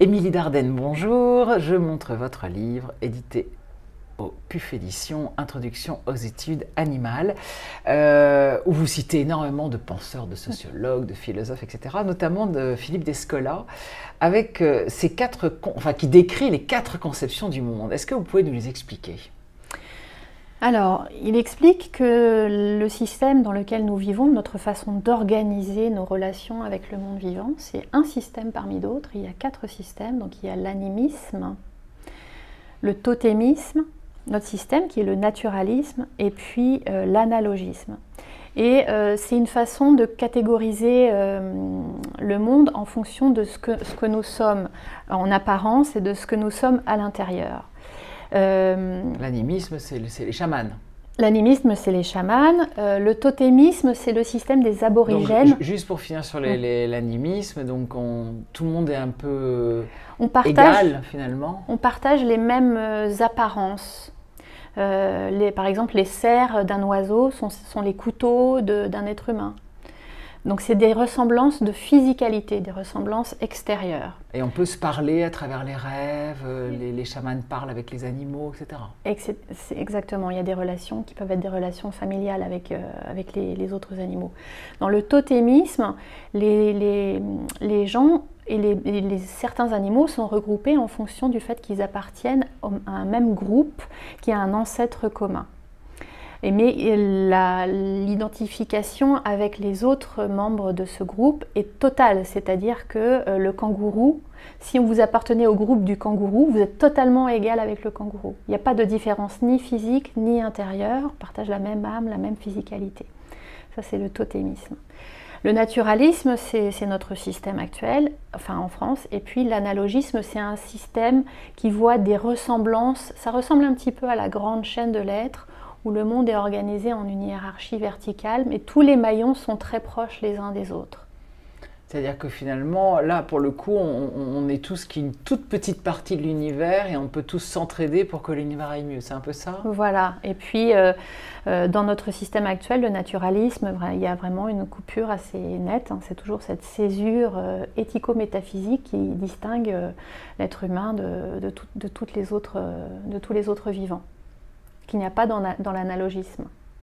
Émilie Dardenne, bonjour. Je montre votre livre édité au PUF Édition, Introduction aux études animales, où vous citez énormément de penseurs, de sociologues, de philosophes, etc., notamment de Philippe Descola, avec qui décrit les 4 conceptions du monde. Est-ce que vous pouvez nous les expliquer ? Alors, il explique que le système dans lequel nous vivons, notre façon d'organiser nos relations avec le monde vivant, c'est un système parmi d'autres. Il y a 4 systèmes. Donc, il y a l'animisme, le totémisme, notre système qui est le naturalisme, et puis l'analogisme. Et c'est une façon de catégoriser le monde en fonction de ce que nous sommes en apparence et de ce que nous sommes à l'intérieur. L'animisme, c'est les chamans. L'animisme, c'est les chamans. Le totémisme, c'est le système des aborigènes. Donc, juste pour finir sur l'animisme, donc tout le monde est un peu égal finalement. On partage les mêmes apparences. Par exemple, les serres d'un oiseau sont les couteaux d'un être humain. Donc c'est des ressemblances de physicalité, des ressemblances extérieures. Et on peut se parler à travers les rêves, les chamans parlent avec les animaux, etc. Exactement, il y a des relations qui peuvent être des relations familiales avec les autres animaux. Dans le totémisme, les gens et certains animaux sont regroupés en fonction du fait qu'ils appartiennent à un même groupe qui a un ancêtre commun. Mais l'identification avec les autres membres de ce groupe est totale, c'est-à-dire que le kangourou, si vous appartenez au groupe du kangourou, vous êtes totalement égal avec le kangourou. Il n'y a pas de différence ni physique ni intérieure, on partage la même âme, la même physicalité. Ça, c'est le totémisme. Le naturalisme, c'est notre système actuel, enfin en France, et puis l'analogisme, c'est un système qui voit des ressemblances, ça ressemble un petit peu à la grande chaîne de l'être, où le monde est organisé en une hiérarchie verticale, mais tous les maillons sont très proches les uns des autres. C'est-à-dire que finalement, là, pour le coup, on est tous qu'une toute petite partie de l'univers et on peut tous s'entraider pour que l'univers aille mieux. C'est un peu ça ? Voilà. Et puis, dans notre système actuel, le naturalisme, il y a vraiment une coupure assez nette. C'est toujours cette césure éthico-métaphysique qui distingue l'être humain de tous les autres vivants, qu'il n'y a pas dans l'analogisme.